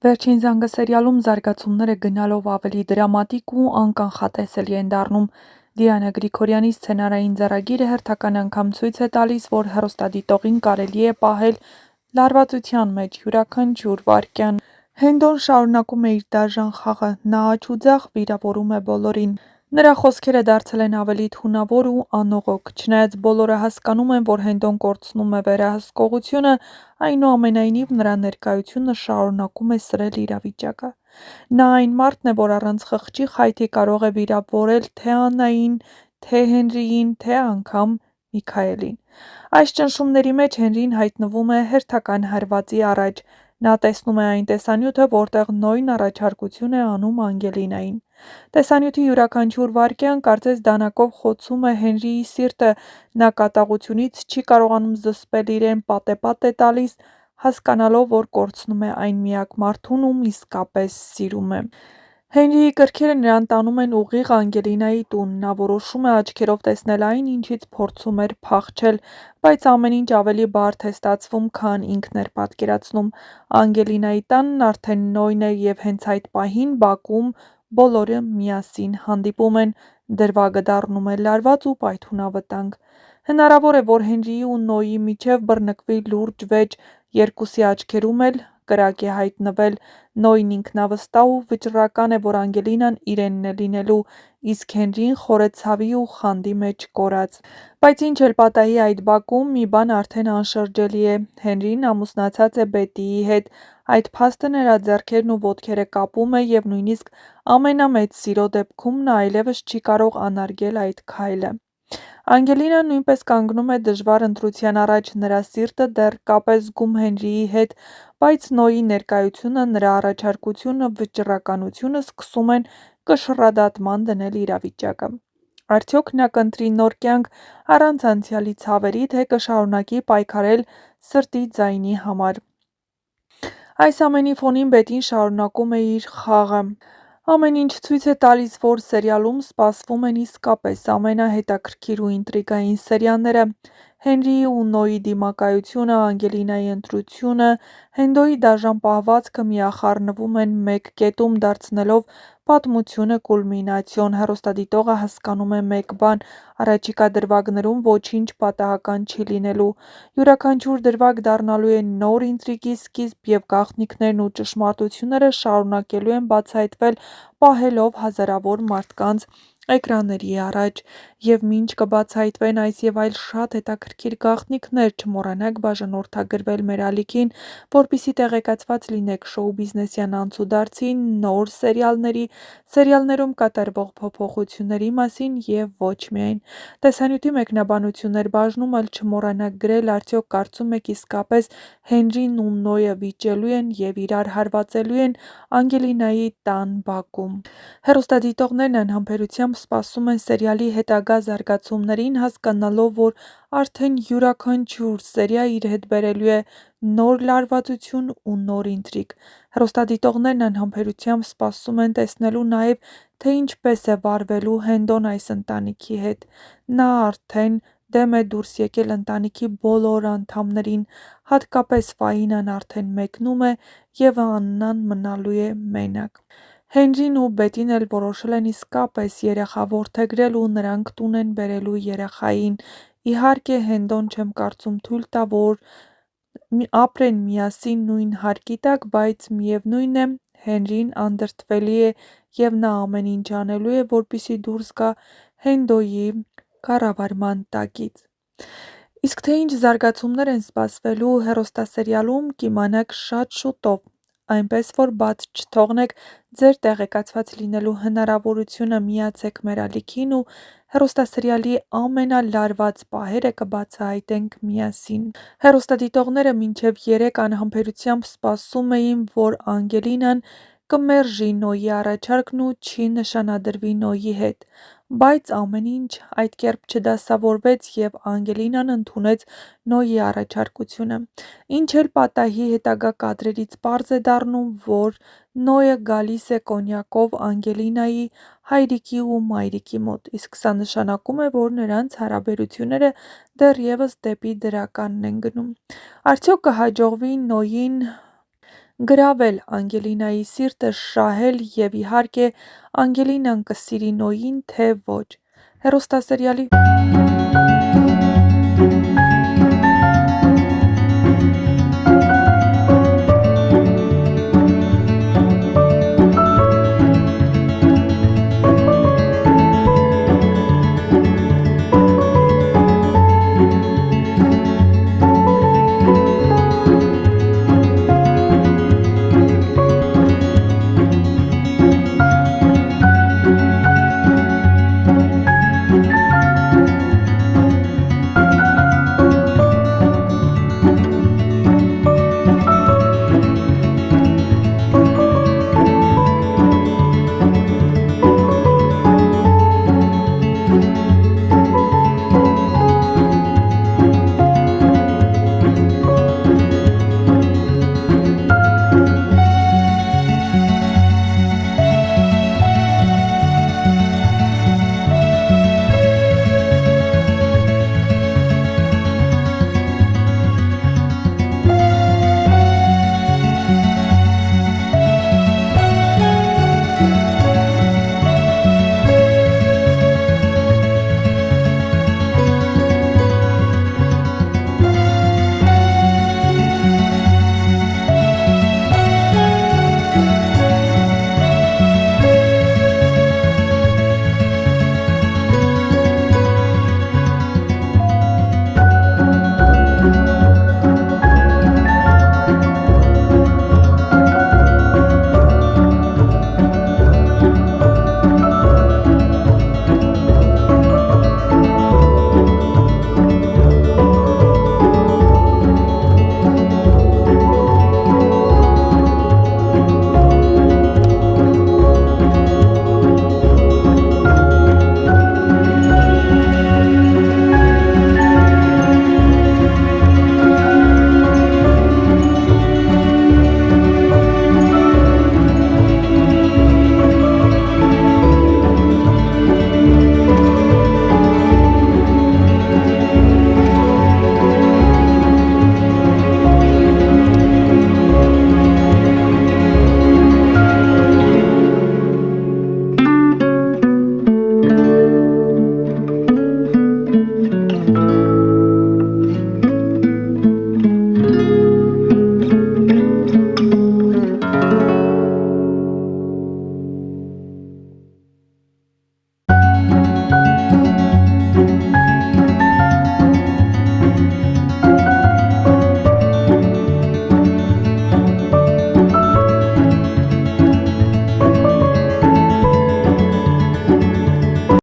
Վերջին զանգը սերիալում զարգացումները գնալով ավելի դրամատիկ ու անկանխատեսելի են դառնում։ Դիանա Գրիգորյանի սցենարային ձեռագիրը հերթական անգամ ցույց է տալիս, որ հեռուստադիտողին կարելի է պահել լարվածության մեջ յուրաքանչյուր վայրկյան։ Հենդոն շարունակում է իր դաժան խաղը, նա աջ ու ձախ վիրավորում է բոլորին։ Նրա խոսքերը դարձել են ավելի թունավոր ու անողոք։ Չնայած բոլորը հասկանում են, որ Հենդոն կորցնում է վերահսկողությունը, այնուամենայնիվ նրա ներկայությունը շարունակում է սրել իրավիճակը։ Նա այն մարդն է, որ առանց խղճի խայթի կարող է վիրավորել թե Աննային, թե Հենրիին, թե անգամ Միքայելին։ Այս ճնշումների մեջ Հենրին հայտնվում է հերթական հարվածի առաջ։ Նա տեսնում է այն տեսանյութը, որտեղ Նոյն առաջարկություն է անում Անգելինային։ Տեսանյութի յուրաքանչյուր վայրկյան կարծես դանակով խոցում է Հենրիի սիրտը, նա կատաղությունից չի կարողանում զսպել իրեն, պատեպատ է տալիս, հասկանալով, որ կորցնում է այն միակ մարդուն, ում իսկապես սիրում է։ Հենրիի կրքերը նրան տանում են ուղիղ Անգելինայի տուն, նա որոշում է աչքերով տեսնել այն, ինչից փորձում էր փախչել, բայց ամեն ինչ ավելի բարդ է ստացվում, քան ինքն էր պատկերացնում։ Անգելինայի տանն արդեն Նոյն է և հենց այդ պահին բակում բոլորը միասին հանդիպում են, դրվագը դառնում է լարված ու պայթունավտանգ։ Հնարավոր է, որ Հենրիի ու Նոյի միջև բռնկվի լուրջ վեճ, երկուսի աչքերում էլ կրակ է հայտնվել։ Նոյն ինքնավստահ ու վճռական է, որ Անգելինան իրենն է լինելու, իսկ Հենրին խորը ցավի ու խանդի մեջ կորած։ Բայց ինչ էլ պատահի այդ բակում, մի բան արդեն անշրջելի է. Հենրին ամուսնացած է Բետիի հետ, այդ փաստը նրա ձեռքերն ու ոտքերը կապում է և նույնիսկ ամենամեծ սիրո դեպքում նա այլևս չի կարող անարգել այդ քայլը։ Անգելինան նույնպես կանգնում է դժվար ընտրության առաջ, նրա սիրտը դեռ կապ է զգում Հենրիի հետ, բայց Նոյի ներկայությունը, նրա առաջարկությունը, վճռականությունը սկսում են կշռադատման դնել իրավիճակը։ Արդյոք նա կընտրի նոր կյանք առանց անցյալի ցավերի, թե կշարունակի պայքարել սրտի ձայնի համար։ Այս ամենի ֆոնին Բետին շարունակում է իր խաղը։ Ամեն ինչ ցույց է տալիս, որ սերիալում սպասվում են իսկապես ամենահետաքրքիր ու ինտրիգային սերիաները։ Հենրիի ու Նոյի դիմակայությունը, Անգելինայի ընտրությունը, Հենդոյի դաժան պահվածքը միախառնվում են մեկ կետում, դարձնելով պատմությունը կուլմինացիոն։ Հեռուստադիտողը հասկանում է մեկ բան՝ առաջիկա դրվագներում ոչինչ պատահական չի լինելու։ Յուրաքանչյուր դրվագ դառնալու է նոր ինտրիգի սկիզբ, և գաղտնիքներն ու ճշմարտությունները շարունակելու են բացահայտվել՝ պահելով հազարավոր մարդկանց էկրանների առաջ։ Եվ մինչ կբացահայտվեն այս և այլ շատ հետաքրքիր գաղտնիքներ, չմոռանաք բաժանորդագրվել մեր ալիքին, որպեսզի տեղեկացված լինեք շոու-բիզնեսյան անցուդարձի, նոր սերիալների, սերիալներում կատարվող փոփոխությունների մասին և ոչ միայն։ Տեսանյութի մեկնաբանություններ բաժնում էլ չմոռանաք գրել՝ արդյոք կարծում եք իսկապես Հենրին ու Նոյը վիճելու են և իրար հարվածելու են Անգելինայի տան բակում։ Հեռուստադիտողներն անհամբերությամբ սպասում են սերիալի հետագա զարգացումներին, հասկանալով, որ արդեն յուրաքանչյուր սերիա իր հետ բերելու է նոր լարվածություն ու նոր ինտրիգ։ Հեռուստադիտողներն անհամբերությամբ սպասում են տեսնելու նաև, թե ինչպես է վարվելու Հենդոն այս ընտանիքի հետ։ Նա արդեն դեմ է դուրս եկել ընտանիքի բոլոր անդամներին, հատկապես Ֆաինան արդեն մեկնում է, և Աննան մնալու է մենակ։ Հենրին ու Բետին էլ որոշել են իսկապես երեխա որդեգրել ու նրանք տուն են բերելու երեխային։ Իհարկե, Հենդոն չեմ կարծում թույլ տա, որ ապրեն միասին նույն հարկի տակ, բայց միևնույն է, Հենրին անդրդվելի է և նա ամեն ինչ անելու է, որպեսզի դուրս գա Հենդոյի կառավարման տակից։ Իսկ թե ինչ զարգացումներ են սպասվելու հեռուստասերիալում, կիմանաք շատ շուտով, այնպես որ բաց չթողնեք ձեր տեղեկացված լինելու հնարավորությունը, միացեք մեր ալիքին ու հեռուստասերիալի ամենալարված պահերը կբացահայտենք միասին։ Հեռուստադիտողները մինչև երեկ անհամբերությամբ սպասում էին, որ Անգելինան կմերժի Նոյի առաջարկն ու չի նշանադրվի Նոյի հետ։ Բայց ամեն ինչ այդ կերպ չդասավորվեց, և Անգելինան ընդունեց Նոյի առաջարկությունը։ Ինչ էլ պատահի, հետագա կադրերից պարզ է դառնում, որ Նոյը գալիս է կոնյակով Անգելինայի հայրիկի ու մայրիկի մոտ, իսկ սա նշանակում է, որ նրանց հարաբերությունները դեռևս դեպի դրականն են գնում։ Արդյոք կհաջողվի Նոյին գրավել, Անգելինայի սիրտը շահել և իհարկե Անգելինան կսիրի Նոյին, թե ոչ։ Հեռուստասերիալի